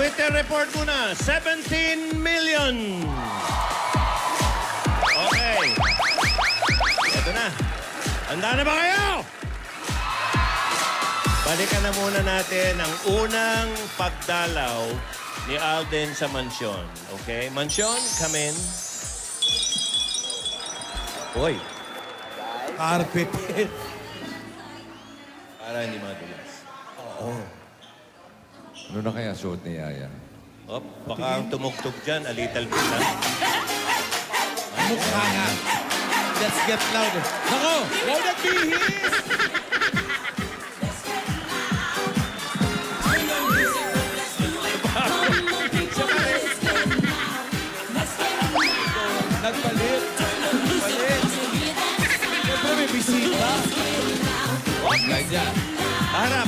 Twitter report muna, 17 million. Okay. Ito na. Handa na ba kayo? Balikan na muna natin ang unang pagdalaw ni Alden sa mansyon. Okay? Mansyon, come in. Uy. Carpet. Para hindi madulas. Ano na kaya suot ni Yaya? Oh, baka ang tumugtog dyan, a little bit lang. Mukha nga. Let's get louder. Nako! Wow, nagbihis! Nagpalit. Nagpalit. Siyempre may bisita. Slide dyan. Para.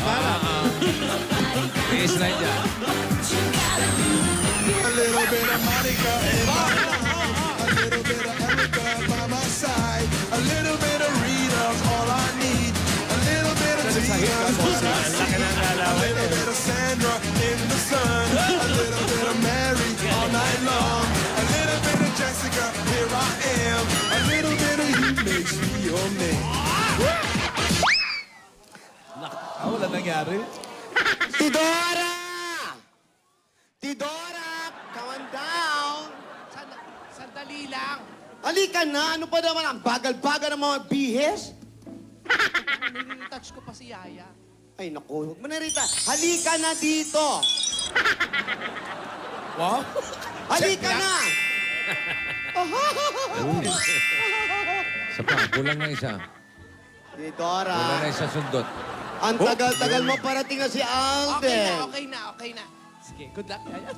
I-slide dyan. A little bit of Monica and a little bit of Erica by my side. A little bit of Rita's all I need. A little bit of Tina's what I Ang laki ng see. A lalawin. little bit of Sandra in the sun. A little bit of Mary all night long. A little bit of Jessica, here I am. A little bit of you makes me your man. Wala nangyari. Tidora! Tidora! Come on down! Sandali lang. Halika na! Ano pa naman? Ang bagal-bagal ng mga bihes? Touch ko pa si Yaya. Ay, naku. Huwag mo na rita. Halika na dito! Wow. Halika na! Isa pa, kulang na isa. Tidora! Kulang na isa sundot. Ang tagal-tagal mo parating na si Alden. Okay na. Sige, good luck, Yaya.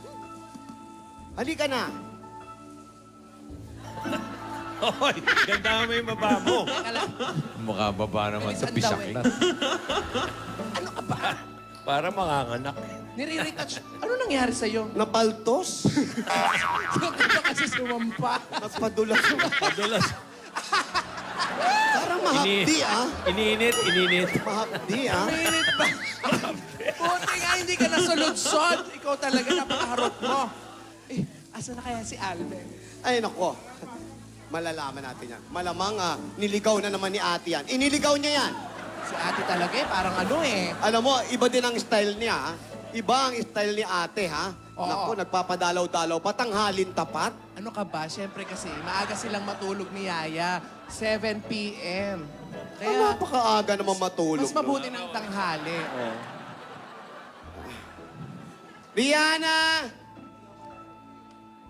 Halika na! Hoy, ganda mo yung baba mo. Teka lang. Mukha baba naman sa Bilis ang pisak daw na. Ano ka ba? Para manganganak. Nire-retouch. Ano nangyari sa'yo? Napaltos? Bakit ba kasi sumampa? Napadulas. Padulas. Parang mahapdi, ah. Iniinit. Mahapdi, ah. Minute ba? Buti nga hindi ka nasulut-sod. Ikaw talaga napakaharot mo. Eh, asa na kaya si Alden? Ay, nako. Malalaman natin yan. Malamang, niligaw na naman ni ate yan. Iniligaw niya yan. Si ate talaga eh, parang ano eh. Alam mo, iba din ang style niya, ha? Iba ang style ni ate, ha? Oo. Naku, nagpapadalaw-dalaw pa, tanghalin tapat. Ano ka ba? Siyempre kasi, maaga silang matulog ni Yaya. 7 p.m. Kaya, napakaaga naman matulog. Mas mabuti ng tanghali. Rihanna!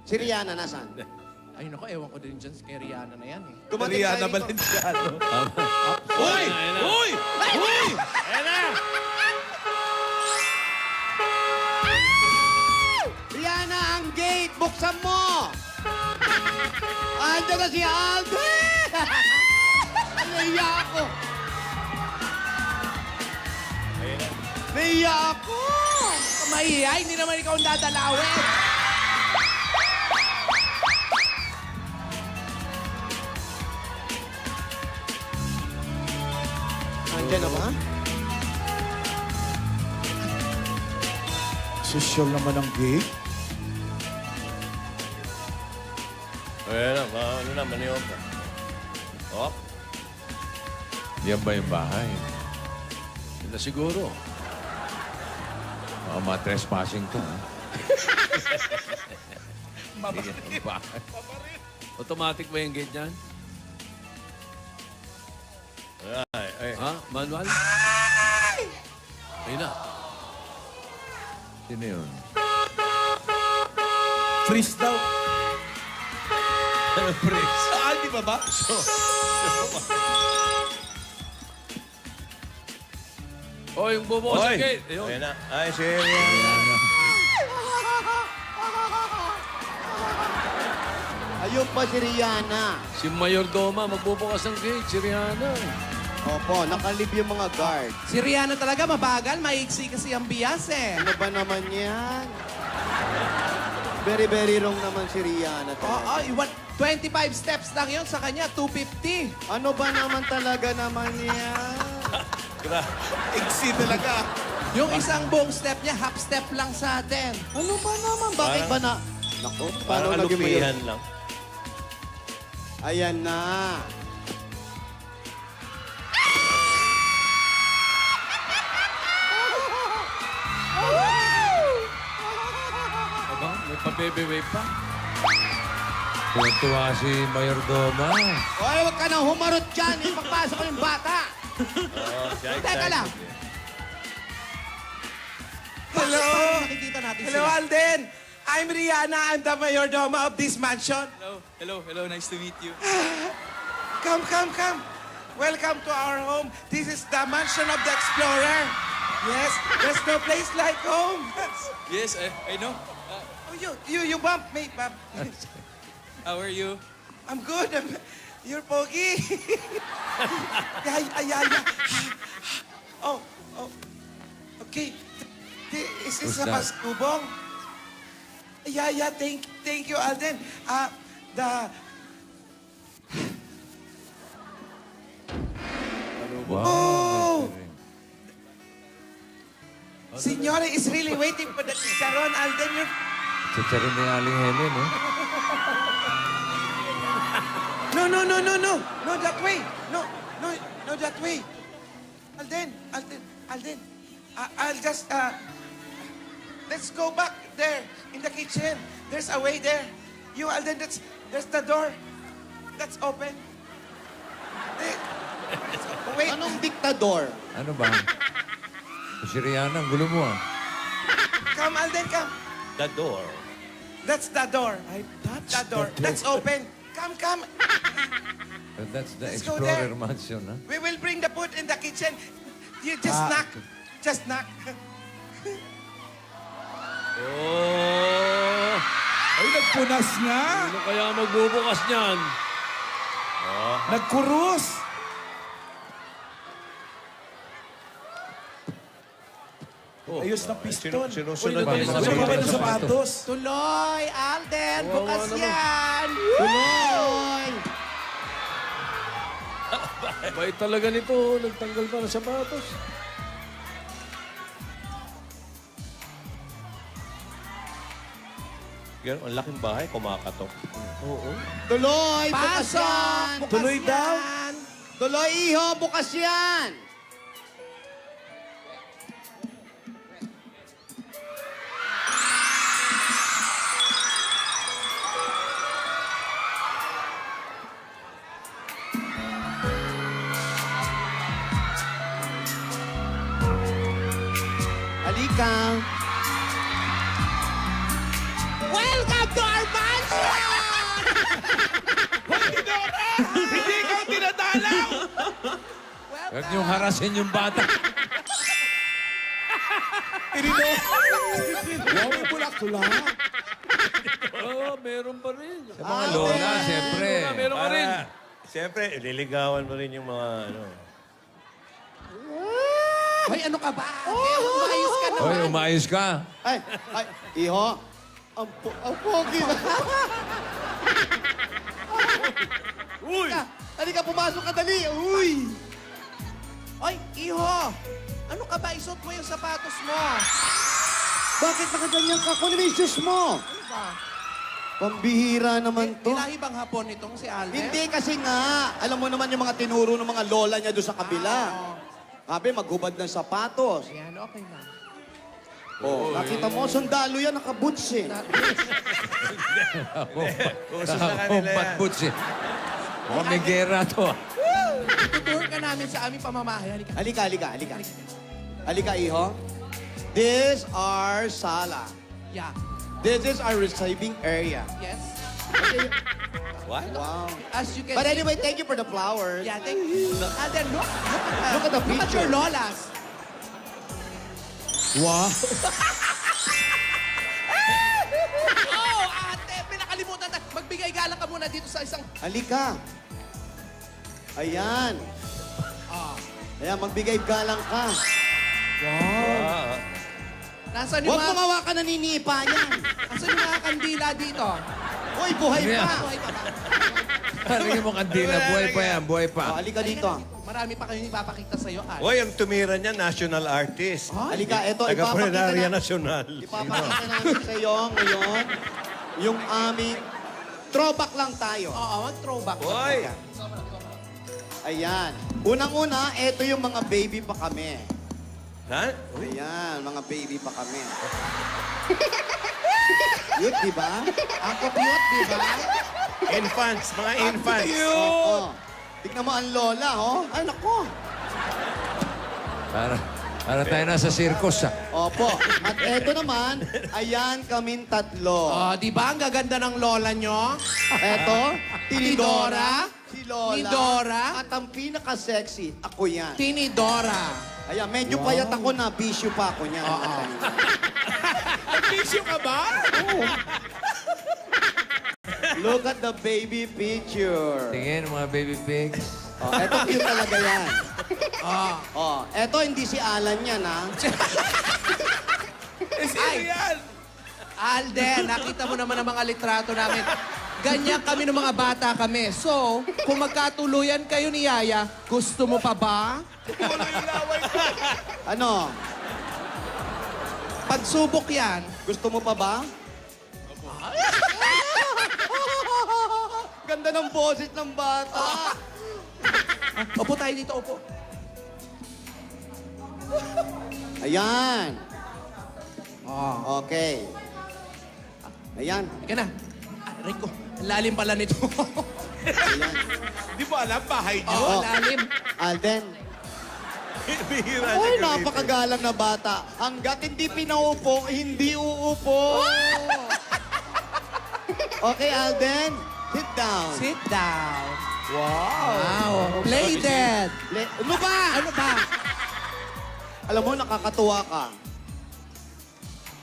Si Rihanna, nasaan? Ay, naku, ewan ko din dyan kay Rihanna na yan eh. Dumating Rihanna tayo dito. Valenciano. Uy! Uy! Ayan na! Rihanna, ang gate! Buksan mo! Andiyan na si Alden! Naiya ako! Naiya ako! Mahiya, hindi naman ikaw ang dadalawin. Andiyan na ba? Social naman ang gate. Ayan na, ano na, maniobra. Oh, Yan ba yung bahay? yun na siguro. Baka ma-trespassing to, ha? Yan ang bahay. Automatic ba yung gate niyan? Ay. Ha? Manual? Ayun na. Sino yun? Freeze daw. Freeze. Saan, di ba ba? Oh, yung bumukas Hoy! yung gate. Ayun. Ayan na. Ay, si Rihanna. Ayun pa si Rihanna. Si Mayor Doma, magbubukas ng gate. Si Rihanna. Opo, nakalib yung mga guard. Si Rihanna talaga mabagal, maiksi kasi ang bias eh. Ano ba naman yan? Very, very wrong naman si Rihanna Oo, talaga. 25 steps lang yun sa kanya, 250. Ano ba naman talaga naman yan? Iksi talaga. Yung isang buong step niya, half step lang sa atin. Ano ba naman? Bakit ba na... Naku, paano Parang naging mayor? alupihan lang. Ayan na. Aba, may pabebe pa. Tuwa si Mayordoma. Hoy, huwag ka nang humarot dyan. Ipagpasok ko yung bata. Oh, siya Teka excited lang. eh. Hello! Nakikita natin Hello, sila. Alden. I'm Rihanna. I'm the mayordoma of this mansion. Hello. Nice to meet you. Come. Welcome to our home. This is the mansion of the explorer. Yes, there's no place like home. Yes, I know. Oh, you bumped me, Bob. How are you? I'm good. You're pogi. Yeah. Oh. Okay. Is this Who's a that? paskubong? Yeah. Thank you, Alden. Wow. Oh! Signore is really waiting for the chicharon, Alden. You're... Chicharon ni Aling Helen, eh. No, that way. No, that way. Alden. I'll just, let's go back there in the kitchen. There's a way there. You, Alden, there's the door. That's open. Wait. Anong diktador? Ano ba? Si Rihanna, ang gulo mo, ah. Come, Alden, come. The door. That's the door. The door. That's open. Come. That's the Let's go Explorer there. Mansion, ha? We will bring the food in the kitchen. You just knock. Just knock. Oh! Ay, nagpunas nga. Ano kaya magbubukas niyan? Nagkurus. Ayos ng piston. Sinusunod Uy, niya yung nagpapalit mga ng sapatos. Tuloy, Alden. Bukas naman. yan. Tuloy! Bait talaga nito. Nagtanggal pa ng sapatos. Ganun, ang laking bahay, kumakatok. Tuloy! Bukas Pasok! yan! Bukas Tuloy daw. yan. Tuloy, iho! Bukas yan! Halika! Welcome to our mansion! Hindi ikaw tinatalaw. Huwag niyong harasin yung bata. Wow, may bulak-tulak. Oo, meron pa rin. Sa mga lola, siyempre. Meron pa rin. Siyempre, liligawan mo rin yung mga ano. Hoy, ano ka ba? Umayos ka naman. Hoy, umayos ka. Ay, iho! Ang pogi na! Uy! Halika, pumasok ka dali! Uy! Oy, iho. Ano ka ba? Isuot mo yung sapatos mo. Bakit nakaganyan ka? Kunin mo yung shoes mo! Ano ba? Pambihira naman to. Nilahi bang hapon itong si Alden? Hindi kasi nga. Alam mo naman yung mga tinuro ng mga lola niya doon sa kabila. Sabi, maghubad ng sapatos. Yan, okay na. Oh, nakita mo, sundalo yan, nakaboots eh. Uso sa kanila yan. Patboots, eh. Mukhang may gera to, ah. Tutur ka namin sa aming pamamahay. Halika. Halika. Halika, iho. This our sala. Yeah. This is our receiving area. Yes. What? Wow. As you can But see. anyway, thank you for the flowers. Yeah, thank you. Alden, look Look at the Look at your picture. lolas. Wow. Oh, ate, pinakalimutan na. Magbigay galang ka muna dito sa isang... Halika. Ayan. Ayan, magbigay galang ka. Nasaan yung Huwag mga... mong hawakan na ninipa niyan. Nasaan yung mga kandila dito? Uy, buhay Yeah. pa. Buhay pa ba? Halika mo kandila. Buhay pa yan. Buhay Oh, pa. halika dito. Marami pa kayong ipapakita sa'yo, Al. Hoy, ang tumira niya, national artist. Halika, eto, Taga-Puneraria ipapakita Nacional. namin sa iyo ngayon yung aming throwback lang tayo. Oo, mag-throwback. Hoy! Ayan. Unang-una, eto yung mga baby pa kami. Ha? Ayan, mga baby pa kami. Cute, di ba? Ang cute, di ba? Infants, mga infants. Oo. Tignan mo ang lola, oh. Ay, nako. Para tayo nasa circus, ah. Opo. At eto naman, ayan kaming tatlo. Oh, di ba? Ang gaganda ng lola nyo? Eto, Tinidora. si Lola. Ni Dora. At ang pinaka-sexy, ako yan. Tinidora. Ayan, medyo payat ako na, bisyo pa ako niyan. Nag-issue ka ba? Look at the baby picture. Tingin, mga baby pigs. Oh, eto cute talaga yan. Oh. Oh, eto hindi si Alan yan, ha? Ay, Alden, nakita mo naman ang mga litrato namin. Ganyan kami ng mga bata kami. So, kung magkatuluyan kayo ni Yaya, gusto mo pa ba? Ano? Pagsubok yan. Gusto mo pa ba? Ganda ng boses ng bata. Opo tayo dito, opo. Ayan. Oh. Okay. Ayan. Ika na. Aray ko, ang lalim pala nito. Ayan. Di mo alam, bahay niyo. Oo, lalim. Alden. Bihira Ay, siya gamitin. napakagalang na bata. Hanggat hindi pinaupo, hindi uupo. Okay, Alden. Sit down. Sit down. Wow. Play dead. Ano ba? Ano ba? Alam mo, nakakatuwa ka.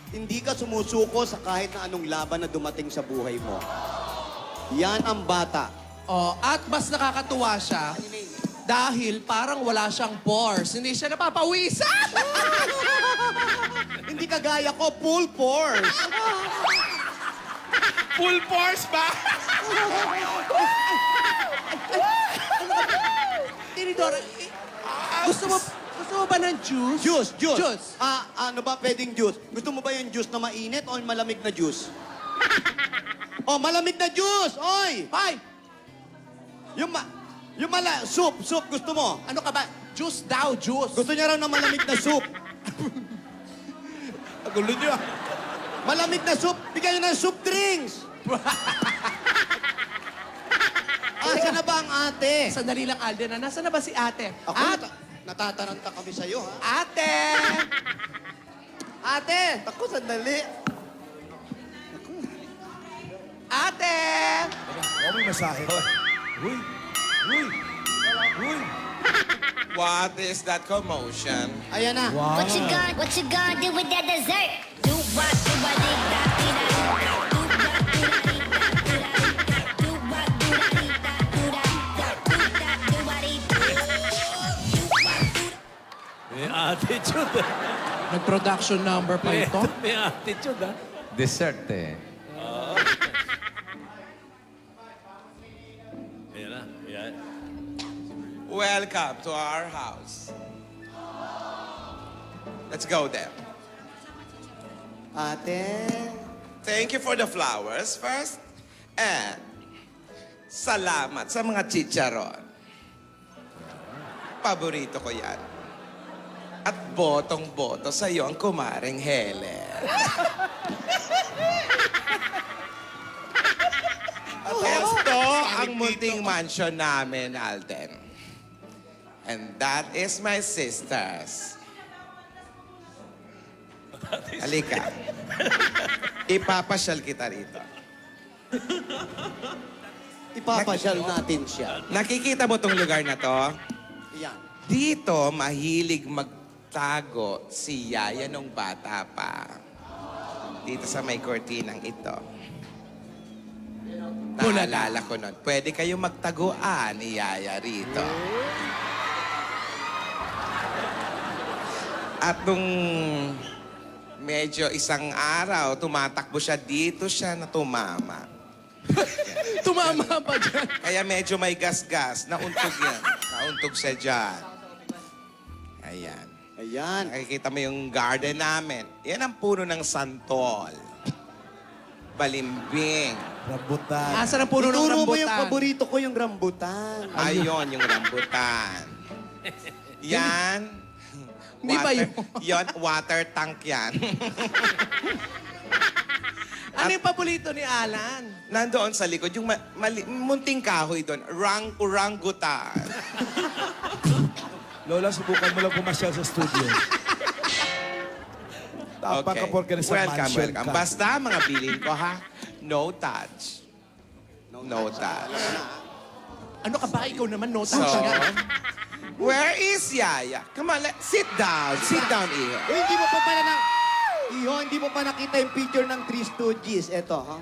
Hindi ka sumusuko sa kahit na anong laban na dumating sa buhay mo. Yan ang bata. Oh, at mas nakakatuwa siya dahil parang wala siyang pores. Hindi siya napapawisan. Hindi kagaya ko, full force. Full force ba? Tinidora, gusto mo ba ng juice? Juice, juice. Juice. Ano ba pwedeng juice? Gusto mo ba yung juice na mainit o yung malamig na juice? Oh, malamig na juice! Oy! Ay, Soup, gusto mo? ano ka ba? Juice daw, juice. Gusto niya raw ng malamig na soup. Gulo niyo. Malamig na soup, bigyan niyo ng soup drinks. Asa na ba ang ate? Sandali lang, Alden. Nasaan na ba si ate? Ako, natataranta kami sa'yo, ha? Ate! Ate! Ako, sandali. Ate! Oh, may masahe. What is that commotion? Ayan na. What you gonna do with that dessert? Do what, do what, do that, do that, do what, do that, do what, do that, do that, do that, do what, May attitude. Nag-production number pa ito? May attitude, ha? Dessert, eh. Ayan na. Ayan. Welcome to our house. Let's go there. Ate. Thank you for the flowers first. And salamat sa mga chicharon. Paborito ko yan. At botong-boto sa iyo ang kumaring Helen. At ito ang munting mansion namin, Alden. And that is my sisters. Halika. Ipapasyal kita rito. Ipapasyal natin siya. Nakikita mo tong lugar na to? Ayan. Dito, mahilig magtago si Yaya nung bata pa. Dito sa may kortinang ito. Naalala ko nun. Pwede kayo magtaguan ni Yaya rito. At nung medyo isang araw, tumatakbo siya, dito siya na tumama. Tumama pa dyan. Kaya medyo may gas-gas. Nauntog yan. Nauntog siya dyan. Ayan. Ayan. Nakikita mo yung garden namin. Yan ang puno ng santol. Balimbing. Rambutan. Asan ang puno ng Ituro mo rambutan? yung paborito ko, yung rambutan. Ayun, yung rambutan. Yan. Hindi ba yun? Yan, water tank yan. Ano yung paborito ni Alan? Nandoon sa likod, yung munting kahoy doon. Orangutan. Lola, subukan mo lang pumasyal sa studio. Tapang ka porke nasa Welcome, mansion welcome. ka. Basta mga bilin ko, ha? No touch. No touch. Ano ka ba? Ikaw naman, no So, touch nga. where is Yaya? Come on, sit down. Sit down, Iho. Uy, hindi mo pa pala na... Iho, hindi mo pa nakita yung picture ng Three Stooges. Eto, ha?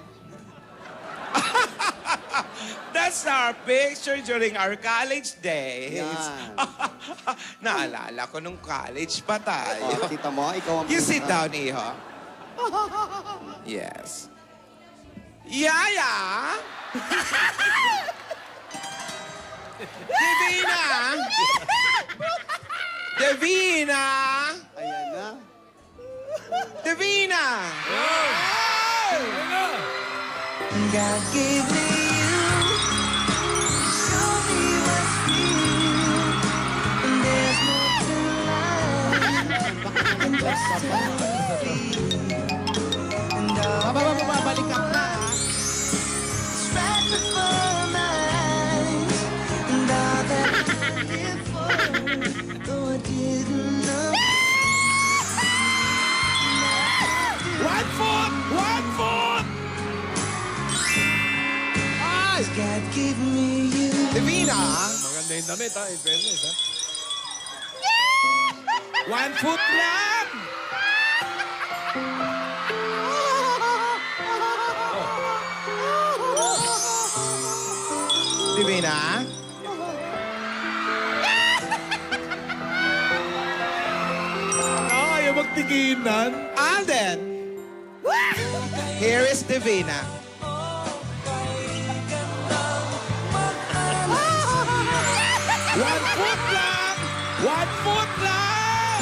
That's our picture during our college days. Yan. Naalala ko nung college pa Oh, tayo. kita mo, ikaw ang... You sit down, Iho. Yes. Yaya! Divina! Divina! Ayan na. Divina! God gave me you. Show me what's real. And there's more to life than just to feel. And all Babalik ka na. that's right before my eyes. And all that I live for, though I didn't know. One foot! One foot! God gave me you. Divina! Maganda yung damit, ha? In fairness, ha? One foot lang! Divina? Ayaw magtiginan. Alden! Here is Divina. One foot lang! One foot lang!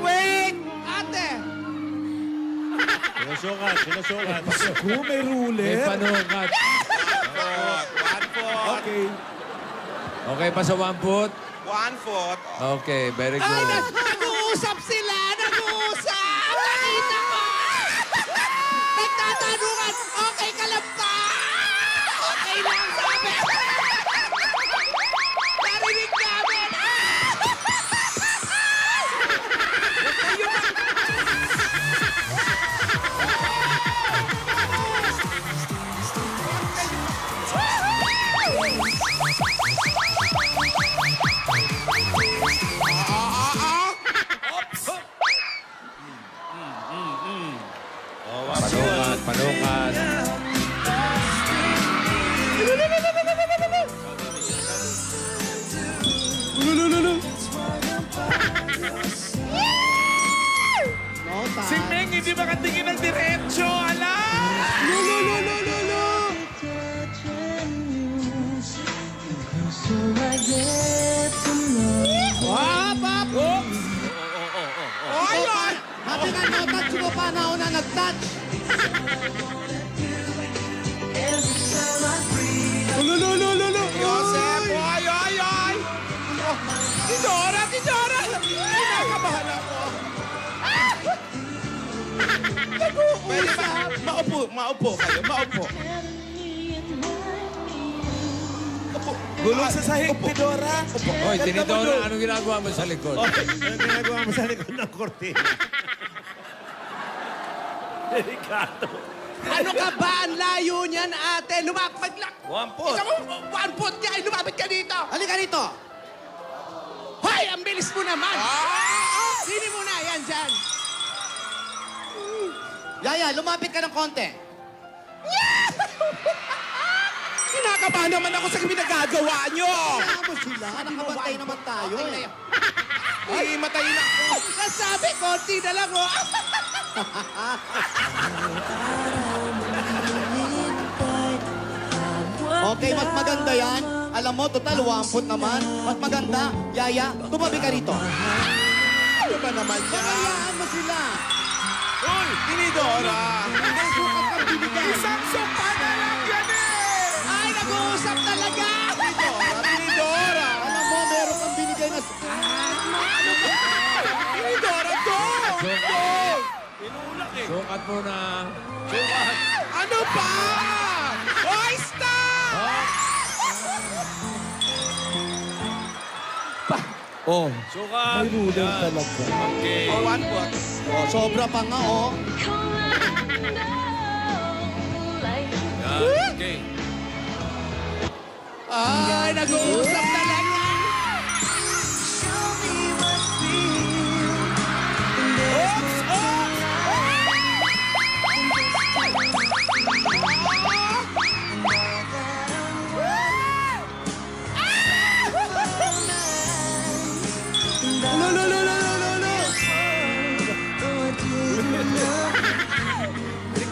Wait! Ate! Sinusukat, sinusukat. Kung may May ruler. panukat. One foot. Okay. Okay pa sa 1 foot? 1 foot. Okay, very Ay, good. nag-uusap sila! Nag-uusap! Nakita ko! Nagtatanungan! Okay ka lang ba? Okay lang, sabi! Narinig namin! Panukat, panukat. No, ta. Si Meng hindi makatingin ng diretso. Ala! So I get to know. Happy ka no-touch mo pa na ako na nag-touch. Every time I breathe. Joseph! Oy! Tidora! Kinakabahan ako. Pwede ba? Maupo kayo. Maupo. Gulong sa sahig, Tidora. Hoy, Tinidora, anong ginagawa mo sa likod? Ano ginagawa mo sa likod ng kortina? Delikado. Ano ka ba? Ang layo niyan, ate! Lumapit lang! 1 foot. Isang 1 foot niya! Lumapit ka dito! Halika rito. Ay, ang bilis mo naman. Sini mo na, yan, dyan. Yaya, lumapit ka ng konti. Kinakabahan naman ako sa ginagawa nyo. Kaya mo sila, nakabantay naman tayo eh. Ay, matay na ako. Nasabi, konti na lang, oh. Okay, mas maganda yan. Alam mo, total, 1 foot naman. Mas maganda. Yaya, tumabi ka rito. Ano ba naman yan? Hayaan mo sila. Uy, Tinidora. Ang sukat ang binigay. Isang sopa na lang yan eh. Ay, nag-uusap talaga. Tinidora. Alam mo, meron kang binigay na... Tinidora, go! Go! Sukat muna. Ano pa? Hoy, stop! Oh, Sukat. may ruler Yan. talaga. Okay. Oh, 1 foot. Oh, sobra pa nga, oh. Yan. Okay. Ay, nag-uusap talaga.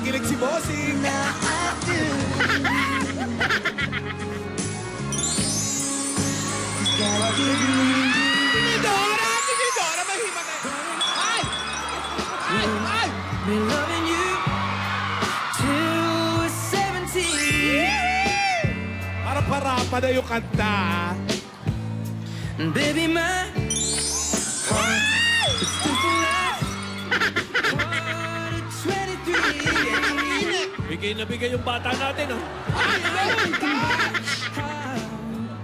Kilig si Bossing. Tinidora! Tinidora! Mahimagay! Ay! Ay! Ay! Been loving you till we're 17. Para-parapa na yung kanta. And baby, my heart is still for life. Heart at 23. Bigay na bigay yung bata natin, oh.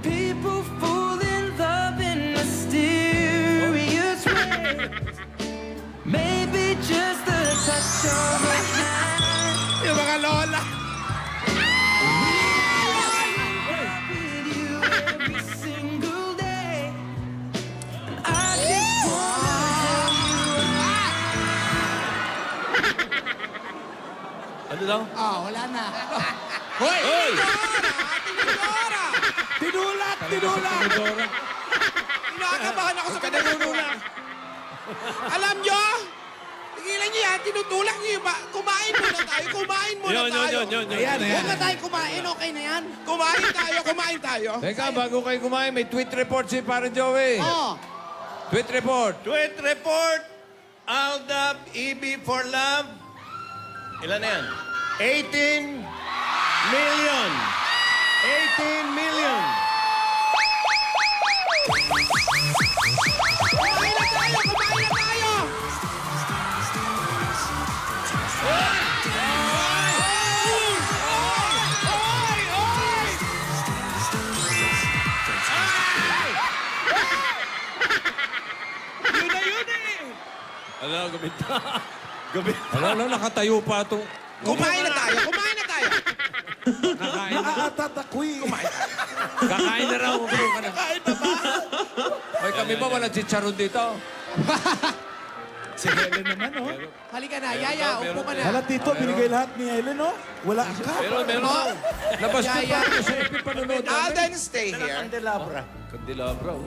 People fall in love in mysterious ways. Maybe just a touch of a hand. Yung mga lola. With you every single day. And I just wanna tell you Ano daw? Wala na. Hoy! Hoy! Tinidora! Tinulat! Tinulat! Tinidora. Kinakabahan ako sa pinagulula. Alam nyo? Tigilan nyo yan. Tinutulak nyo yung kumain muna tayo. Kumain muna Yun. tayo. Ayan, Huwag na tayo kumain, okay na yan? Kumain tayo. Kumain tayo. Teka, bago kayo kumain, may tweet report si Parang Joey. Oh. Tweet report. Tweet report. Aldab, EB for Love. Ilan na yan? 18 million. 18 million. Kumain na tayo. Kumain na tayo. Yun na yun eh. Alam, gabita. Gabita. Ano, nakatayo pa itong... Kumain na tayo. Kumain na tayo. Nakatatakoy. Kakain na raw. Kain pa ba? Hoy, kami ba walang chicharon dito? Si Helen naman, oh. Halika na, Yaya, upo ka na. Halat dito, binigay lahat ni Helen, oh. Wala ka. Meron daw. Labas ko Yaya. pa sa epi panunood namin. Alden, stay here. Candelabra. Candelabra, oh.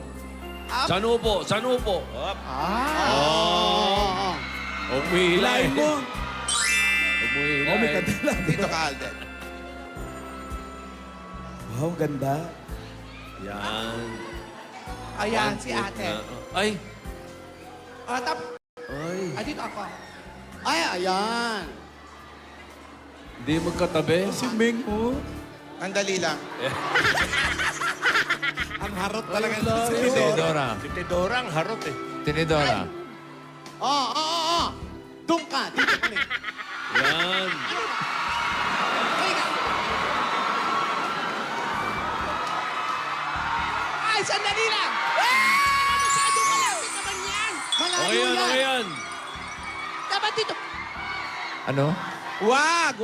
San upo? San upo? Oh. Huwag mo hila, Hilahin eh. mo. Huwag mo hila, Oh, may eh. kadila. Dito ka, Alden. Wow, ganda. Yan. Ayan, si ate. Ay. Dito ako. Ay, ayan. Hindi magkatabi. Si Ming, oh. Andali lang. Ang harot talaga. Tinidora. Si Tidora ang harot eh. Tinidora. Oh. Doon ka, dito kami. Yan. Halika. Ay, sandali lang! Masyado malapit naman yan! Malayo Okay yan, yan. okay yan. Dapat dito. Ano? Wag.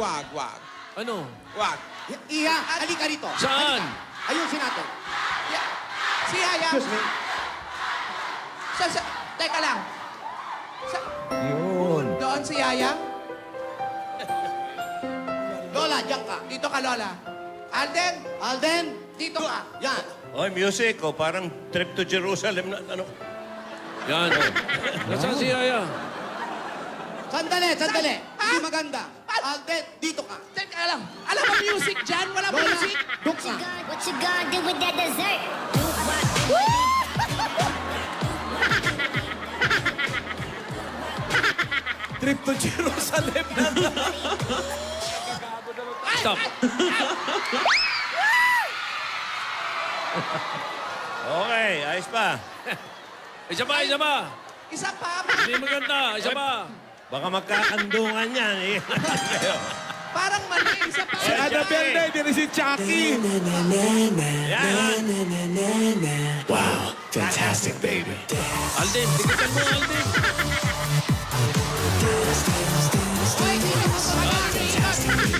Ano? Wag. Iha, halika rito. Saan? Halika. Ayusin natin. Si Yaya. Excuse me. Teka lang. Yun. Doon si Yaya? Lola, diyan ka. Dito ka, Lola. Alden, Alden, dito ka. yan. Oy, music, oh, parang trip to Jerusalem na, ano. Yan. Nasaan si Yaya? Sandali, sandali. Hindi maganda. Alden, dito ka. Teka lang. Alam mo music dyan? Wala Lola, music? doon ka. What you gonna do with that dessert? Do what? Trip to Jerusalem na. Stop. Okay, ayos pa. Isa pa, isa pa. Isa pa. Hindi maganda. Isa pa. Baka magkakandungan yan, eh. Parang mali. Isa pa. Si Annabelle na, hindi rin si Chucky. Yan. Fantastic, baby. Alden, tigitan mo, Alden. Hoy, dito ka sa kanya.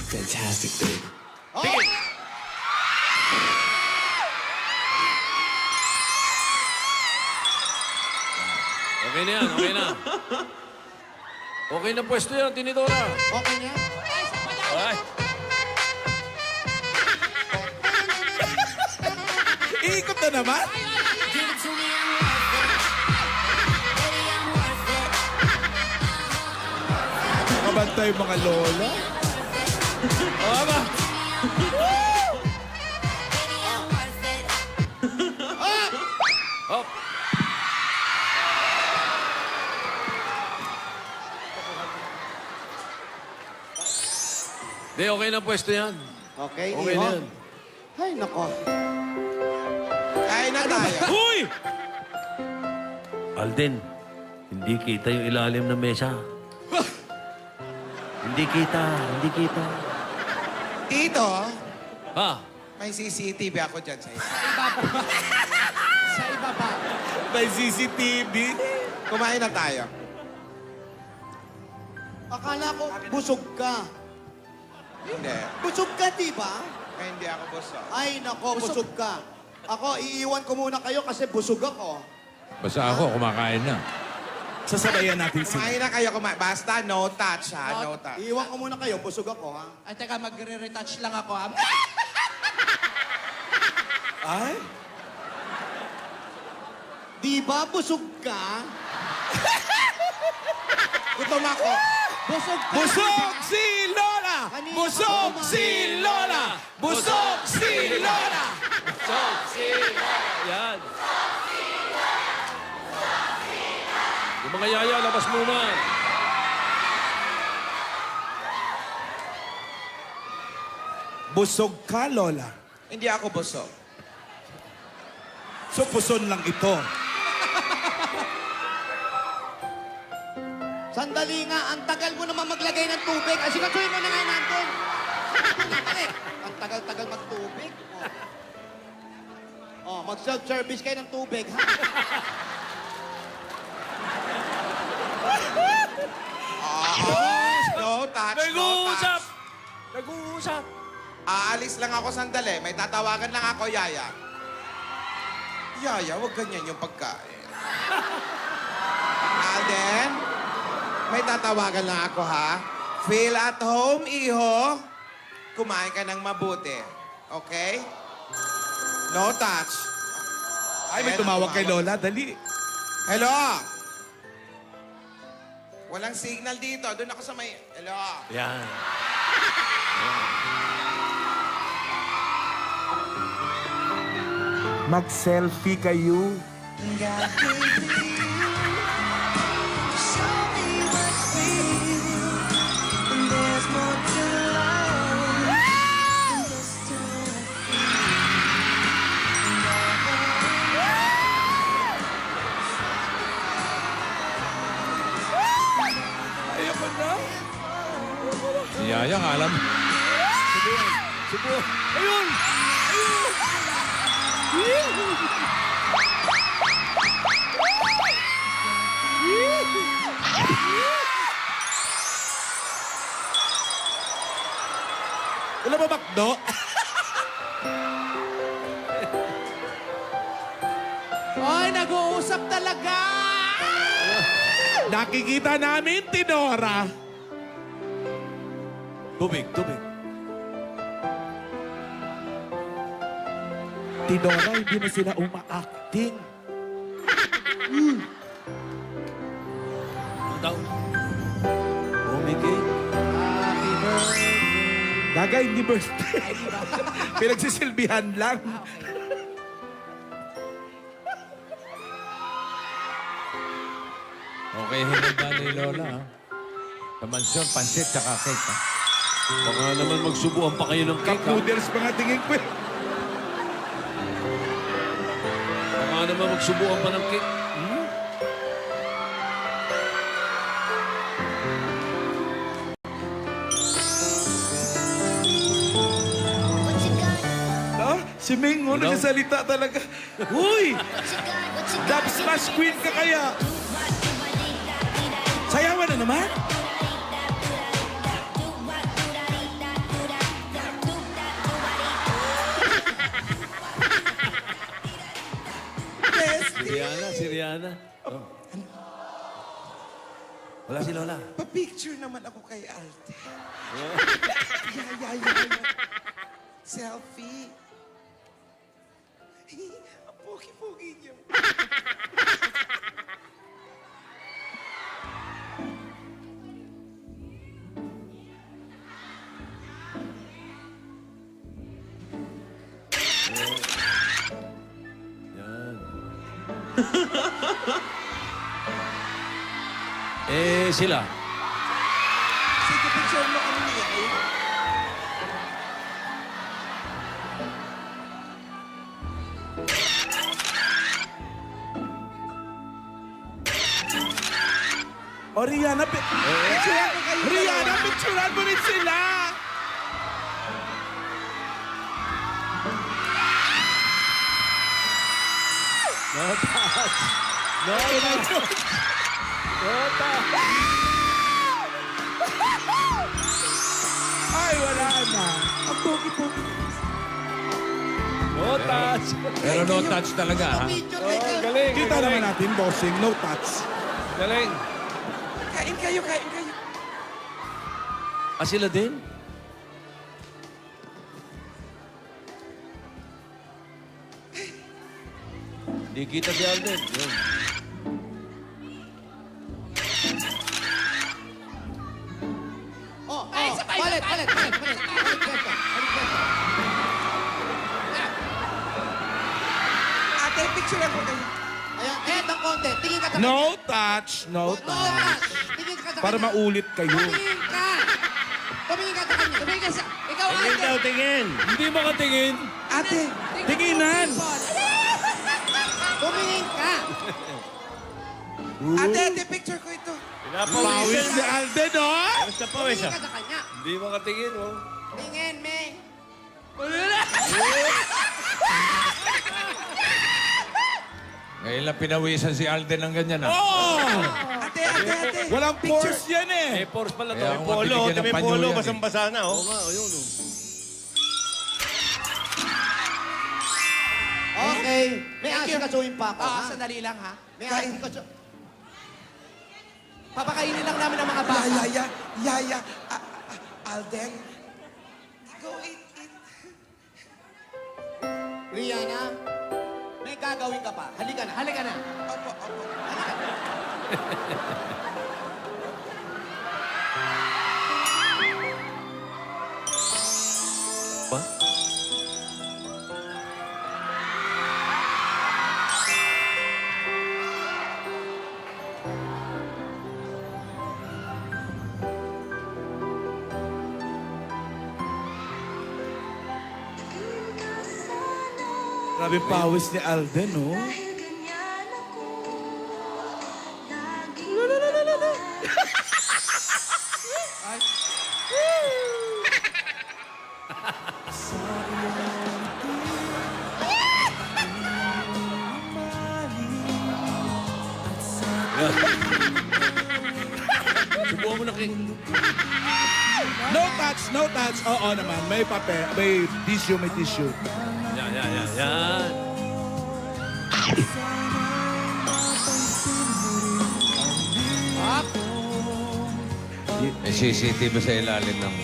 Fantastic, baby. Oh, Okay na yan, okay na. Okay na pwesto yan, Tinidora. okay niya? Ay. Iikot na naman. Give it to me, I'm worth it. Baby, I'm worth it. Nakabantay mga lola. Oo ba? Baby, I'm worth it. Hop. Hindi, okay na pwesto yan. Okay, Okay iho. na yan. Ay, nako. Kain na tayo. Uy! Alden, hindi kita yung ilalim ng mesa. Hindi kita, hindi kita. Tito, Ha? may CCTV ako dyan sa isa. Sa iba pa. May CCTV. Kumain na tayo. Akala ko busog ka. Hindi. Busog ka, di ba? Ay, hindi ako busog. Ay, nako, busog ka. Ako, iiwan ko muna kayo kasi busog ako. Basta ako, kumakain na. Sasabayan natin sila. Kumain na kayo, kumain. Basta no touch, ha? No touch. Iiwan ko muna kayo, busog ako, ha? Ay, teka, magre-retouch lang ako. Ah. Ay? Di ba busog ka? Gutom ako. Busog ka. Busog si Lola! Kanina Busog pa kumain. si Lola! Busog si Lola! Yan. Yung mga yaya, labas muna. Busog ka, Lola. Hindi ako busog. So, puson lang ito. Sandali nga, ang tagal mo naman maglagay ng tubig. Asikasuhin mo na nga natin. Sandali. Ang tagal-tagal magtubig. Oh, mag-self-service kayo ng tubig, ha? No touch, no Nag-uusap! touch. Nag-uusap! Aalis lang ako sandali. May tatawagan lang ako, Yaya. Yaya, huwag ganyan yung pagkain. Alden, may tatawagan lang ako, ha? Feel at home, iho. Kumain ka ng mabuti. Okay? No touch. Ay, may Ayan, tumawag kay Lola. Dali. Hello? Walang signal dito. Doon ako sa may... Hello? Yan. Mag-selfie kayo. Si Yaya, alam. Ayun! Wala ba bakdo? talaga! Nakikita namin, Tinora. Tubig, tubig. Tinora, hindi na sila uma-acting. Ang daw. Bumigay. Happy birthday. Gaga, hindi birthday. Pinagsisilbihan lang. Okay, hinanda ni Lola, ha? Sa mansyon, pansit, tsaka cake, ha? Baka naman magsubuan pa kayo ng Cup cake, ha? noodles pa nga tingin ko. Baka naman magsubuan pa ng cake. What you got? Ah, si Ming, nagsasalita talaga. Uy! What you got? What you got? Dub smash queen ka kaya? Sayawan na naman? Si Rihanna. Oh. Wala si Lola. Pa-picture naman ako kay Alden. Selfie. Ang pogi-pogi niyo. Yan. Eh, sila. Sige, picture mo kami ni Ay. O, Rihanna, Rihanna, picturean mo rin sila! No touch. No touch. No touch. Ay, wala na. Ang pogi-pogi. No touch. Pero no touch talaga, ha? Galing. Kita naman natin, bossing, no touch. Galing. Kain kayo, kain kayo. Ah, sila din? Di kita si Alden. Yun. Palit. Ate, picture ako kayo. Ayan, ng konti. Tingin ka sa No touch, no touch. Tingin ka sa Para kanya. maulit kayo. Tumingin ka. Tumingin ka sa kanya. Tumingin ka sa... Ikaw, Tingin ate. daw, tingin. Hindi makatingin. Ate, Tinginan. Tumingin ka. ate, picture ko ito. Pawis Pinapawisan. ni Alden, oh! Basta pawis, Tumingin ah. ka sa kanya. Hindi makatingin, oh. Tingin, Ming. Ngayon lang pinawisan si Alden ng ganyan, ha? Oh! Ate, ate, ate. Walang force yan, eh. Eh, force pala to. Kaya Eh, nga Polo, binigyan ng may panyo polo, yan, eh. basang-basa na, oh. ayun, oh. Okay. May asikasuhin pa ako, ha? Sandali lang, ha? May asikasuhin. Papakainin lang namin ang mga bata. Yaya. Alden. Go eat. Rihanna, may gagawin ka pa. Halika na. Halika na. Opo. Halika na. Ba? Grabe pawis ni Alden, oh. Subuhan mo na king. No touch, no touch. Oo naman, may papel, may tissue. Yan. May CCTV sa ilalim ng...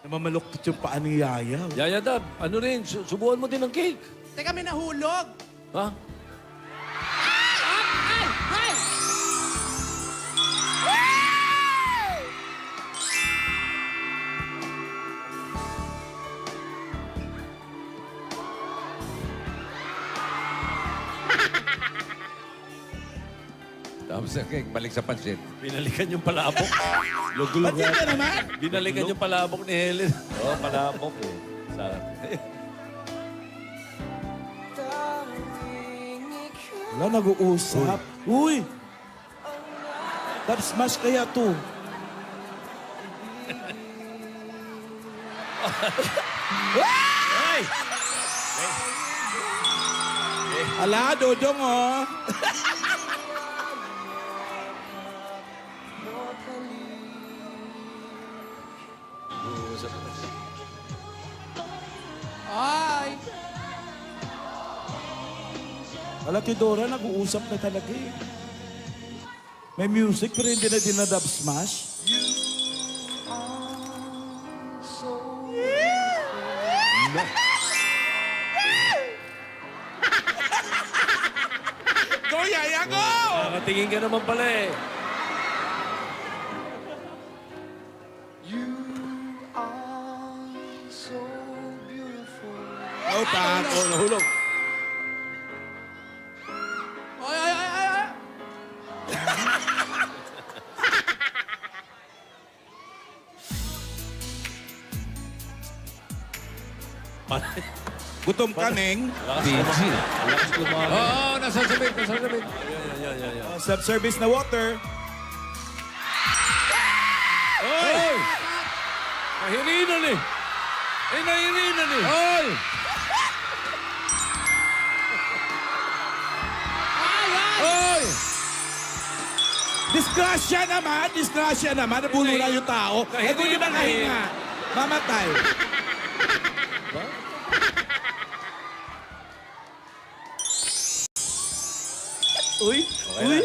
Namamaluktot yung paa ni Yaya. Yaya Dab, ano rin, subuhan mo din ng cake. Teka, may nahulog. Ha? Tapos sa cake, balik sa pansit. Binalikan yung palabok. Ba't yan ka naman? Binalikan yung palabok ni Helen. Oo, palabok eh. Wala, nag-uusap. Uy! Top smash kaya to. Ay! Ala, Dodong, oh. Ay! Ala, kay Dora, nag-uusap na talaga eh. May music pero hindi na dinadub smash. Go, Yaya, go! Nakatingin ka naman pala eh. Oh, tak. Oh, nahulog. Ay, ay, ay, ay, ay! Gutom ka, Neng. Busy. Lakas lumaban. Oo, nasa sabit, nasa sabit. Yan. Self-service na water. Oy! Nahirinan eh. Nahirinan eh. Oy! Oy! Disgrasya naman. Nabulo na yung tao. Eh kung di ba kahinga, mamatay. Uy! Uy!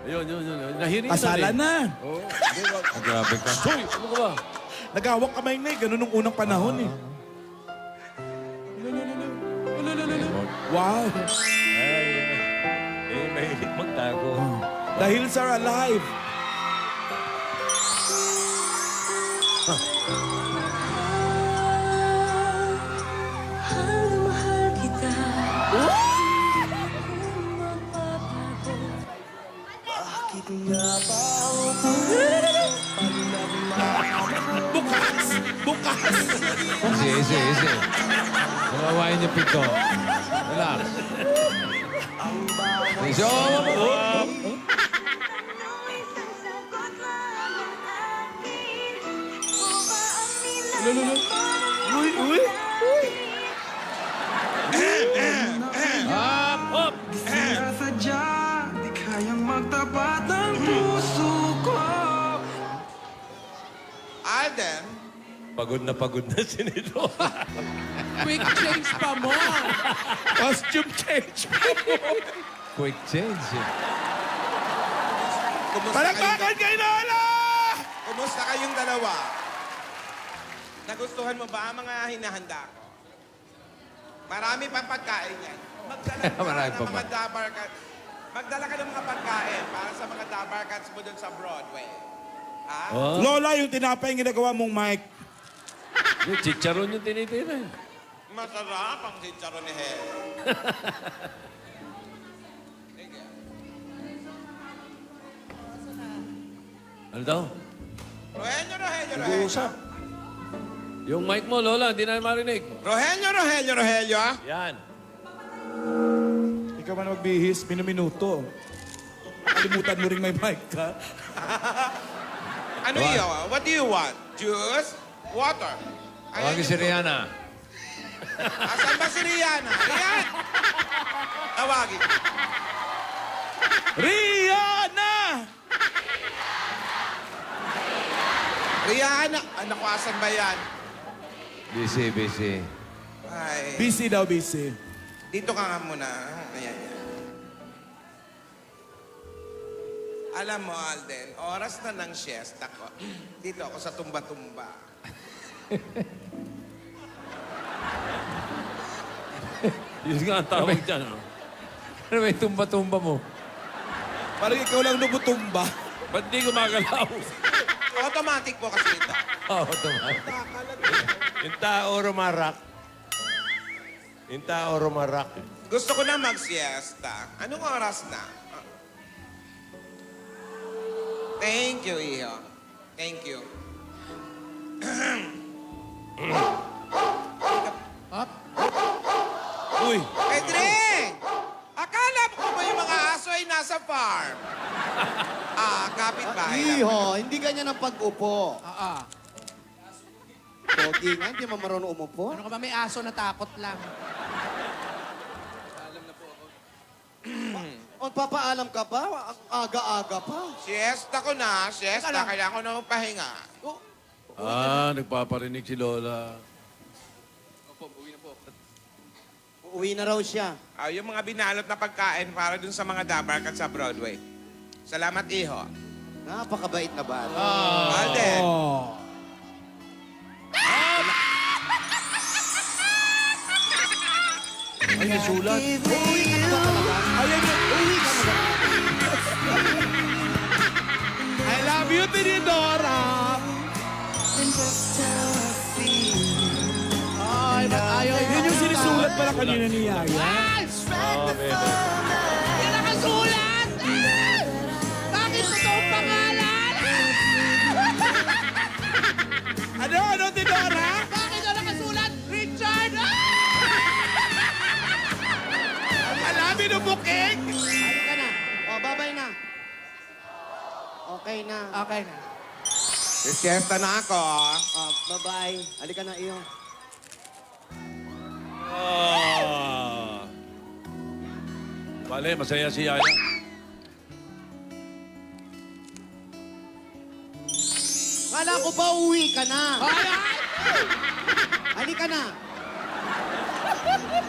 Ayun. Nahirinan Kasalan na. Oh, Grabe ka. Hoy, ano ka ba? Nagawak kamay na eh. Ganun nung unang panahon eh. Wow! Eh, mahilig magtago. The hills are alive. Mahal na mahal kita. Bakit nga ba ako Bukas! Easy. Kawawain niyo pito. Relax. Easy. Oh! Uy! Up! Sinasadya, di kayang magtapat ng puso ko. Alden, Pagod na si Nito. Quick change pa mo. Costume change. Quick change. Palakpakan kay Lola! kumusta kayong dalawa? Nagustuhan mo ba ang mga hinahanda ko? Marami pang pagkain yan. Magdala ka Marami ng pa mga ba? dabarkats. Magdala ka ng mga pagkain para sa mga dabarkats mo doon sa Broadway. Ha? Oh, Lola, yung tinapay yung ginagawa mong mic. yung chicharon yung tinitira eh. Masarap ang chicharon ni Hel. Ano daw? Rogelio. Nag-uusap. Yung mic mo, Lola, hindi na marinig. Rogelio, ah. Yan. Ikaw man magbihis, minuminuto. Kalimutan mo rin may mic ka. Ano yun? What do you want? Juice? Water? Tawagin si Rihanna. Asan ba si Rihanna? Rihanna! Tawagin. Rihanna! Rihanna! Anak ko, asan ba yan? Busy. Ay, Busy daw, busy. dito ka nga muna. Ayan. Alam mo, Alden, oras na ng siesta ko. Dito ako sa tumba-tumba. Yun nga ang tawag dyan. Ano? Ano ba yung tumba-tumba mo? Parang ikaw lang lumutumba. Ba't di gumagalaw? Automatic po kasi ito. Oo, tumayo. Yung tao rumarak. Yung tao rumarak. Gusto ko na mag-siesta. Anong oras na? Thank you, Iho. Thank you. Uy! Pedring! Akala mo ba yung mga aso ay nasa farm? Kapitbahay lang. Iho, hindi ganyan ang pag-upo. Pogi nga, hindi mo marunong umupo. Ano ka ba, may aso na takot lang. O, papaalam ka pa? Ang aga-aga pa. Siesta ko na. Siesta. Kailangan ko na magpahinga. Nagpaparinig si Lola. Opo, uwi na po. Uuwi na raw siya. Yung mga binalot na pagkain para dun sa mga dabark at sa Broadway. Salamat, Iho. Napakabait na bata. Alden. Ay, nasulat. Uuwi ka na ba talaga? Ayan yun. Uuwi ka na ba? I love you, Tinidora. Ay, ba't ayaw Yan yung sinisulat pala kanina ni Yaya. Yan nakasulat! Bakit totoong pangalan? Ano, Tinidora? Bakit na nakasulat? Richard! Alamin ng bukeng. Halika na. O, babay na. Okay na. Okay na. Siesta na ako. Bye-bye. Halika na, Iho. Bale, masaya si Yaya. Kala ko ba uwi ka na? Halika na.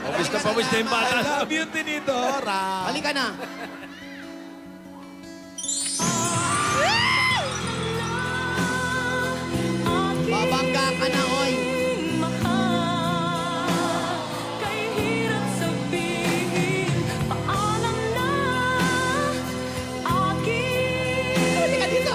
Pawis na pawis na yung bata. I love you, Tinidora. Halika na. Babangga ka na, oy. Halika dito,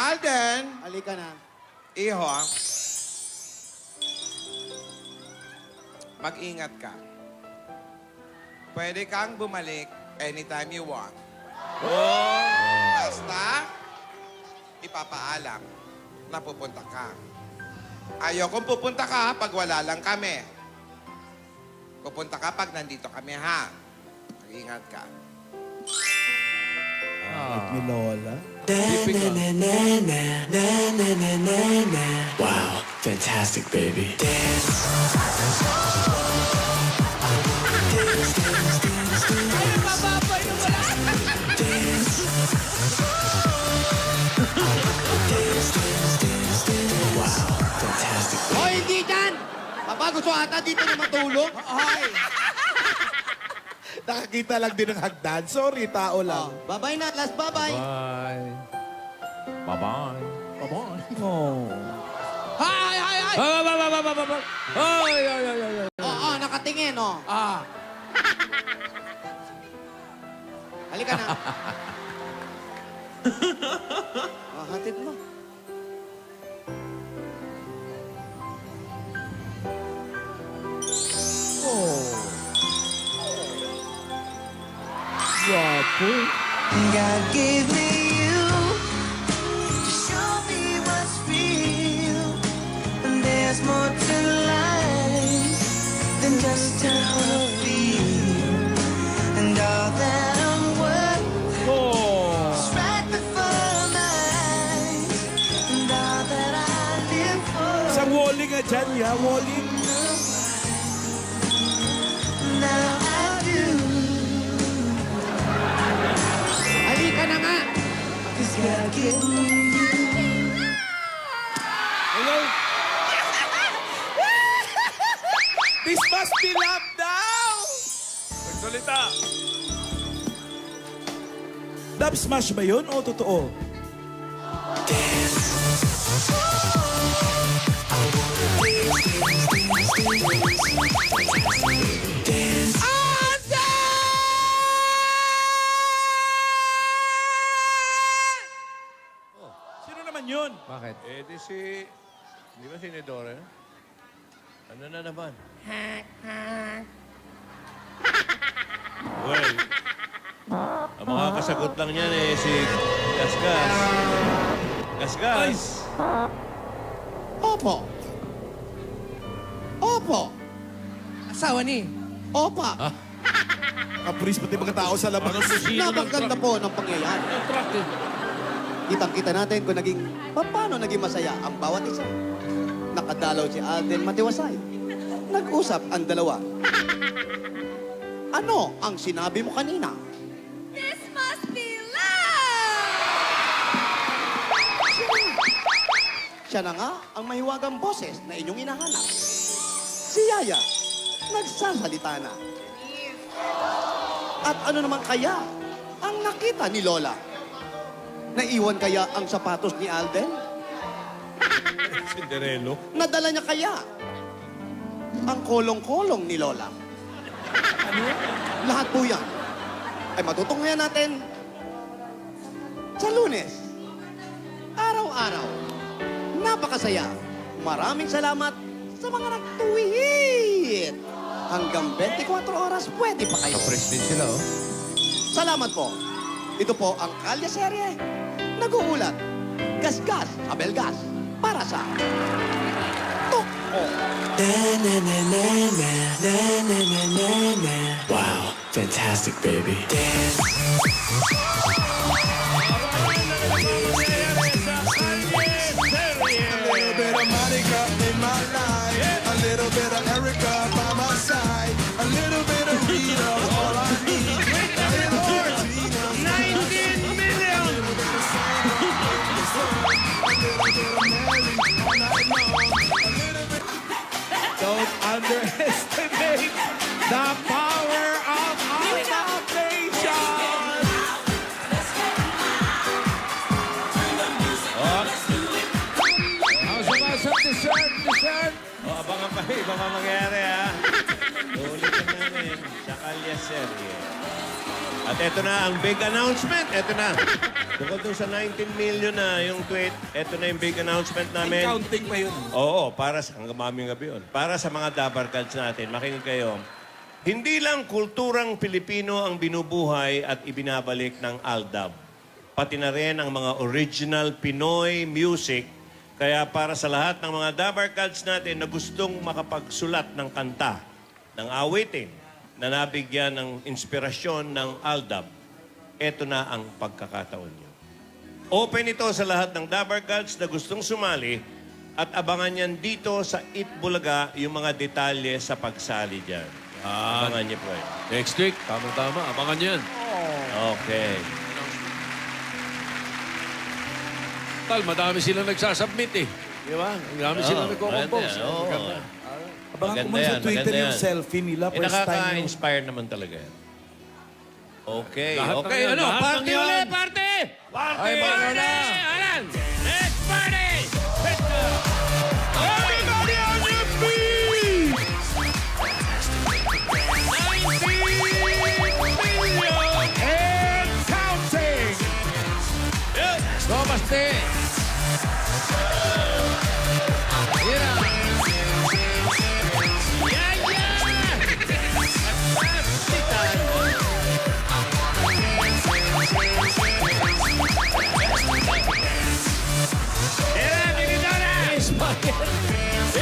Alden. Halika na. Iho. Mag-ingat ka. Pwede kang bumalik anytime you want. Basta, ipapaalam na pupunta ka. Ayokong pupunta ka pag wala lang kami. Pupunta ka pag nandito kami, ha? Mag-ingat ka. Ni Lola. Wow, fantastic, baby. Hoy, hindi dyan! Papa, gusto ata dito na matulog? Hoy! Nakakita lang din ng hagdan. Sorry, tao lang. Bye-bye na. Last bye-bye. Bye. Bye-bye. Bye-bye. Oh. Hay! Ay, ay, ay, ay, ay. Oo, nakatingin, oh. Halika na. Hatid mo. Guwapo. God gave me you to show me what's real. And there's more to life than just how I feel. And all that I'm worth is right before my eyes. And all that I live for. Isang Wally nga dyan, ya. Wally. Now I do. Halika na nga. 'Cause God gave me you. must be love daw! Magsalita. Dub smash ba yun o totoo? Sino naman yun? Bakit? Eh, di si... Di ba si Nidore? Ano na naman? Well, ang makakasagot lang niyan eh si Gasgas. Gasgas. Opo. Opo. Asawa ni. Opa. Kapris pati mga tao sa labas. Napakaganda po ng pangyayari. Kitang-kita natin kung paano naging masaya ang bawat isa. Nakadalaw si Alden Matiwasay. Nag-usap ang dalawa. Ano ang sinabi mo kanina? This must be love! Siya na nga ang mahiwagang boses na inyong hinahanap. Si Yaya, nagsasalita na. At ano naman kaya ang nakita ni Lola? Naiwan kaya ang sapatos ni Alden? Cinderello. Nadala niya kaya ang kolong-kolong ni Lola? Ano? Lahat po yan ay matutunghayan natin sa Lunes. Araw-araw. Napakasaya. Maraming salamat sa mga nagtuwid. Hanggang 24 oras, pwede pa kayo. Kapres din sila, oh. Salamat po. Ito po ang Kalye Serye. Nag-uulat. Gasgas, Abelgas. Para sa Tok O. Wow, fantastic, baby. A little bit of Monica in my life. A little bit of Erica by my side. A little bit of Rita, all I need. A little bit of Tina. 19 million! A little bit of Mary all night long. A little bit. Don't underestimate the power of our foundation! How's about some dessert? Dessert? Abangan pa iba pa mangyayari ha. Ulitin namin sa Kalye Serye. At eto na ang big announcement. Eto na. Tungkol dun sa 19 million na yung tweet, eto na yung big announcement namin. Counting pa yun. Oo, para sa hanggang maming gabi yun. Para sa mga dabarkads natin, makinig kayo. Hindi lang kulturang Pilipino ang binubuhay at ibinabalik ng Aldab. Pati na rin ang mga original Pinoy music. Kaya para sa lahat ng mga dabarkads natin na gustong makapagsulat ng kanta, ng awitin, na nabigyan ng inspirasyon ng Aldab, eto na ang pagkakataon niyo. Open ito sa lahat ng dabarkads na gustong sumali at abangan yan dito sa Itbulaga yung mga detalye sa pagsali dyan. Abangan niyo po yun. Next week, tama-tama. Abangan yan. Okay. Tal, madami silang nagsasubmit eh. Di ba? Ang dami silang nagko-compose. Oo. Abangan ko Maganda man sa yan, Twitter maganda yung yan. selfie nila. Eh, First time yung... nakaka-inspire naman talaga yan. Okay, Lahat ng okay. yan, Ano? lahat ng Party yan. ulit, party! Party! Ay, Party! Alan! Let's party! Let's go! Everybody on your feet! 19 million and counting! Go, Basti! Yeah!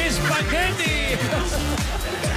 Spaghetti!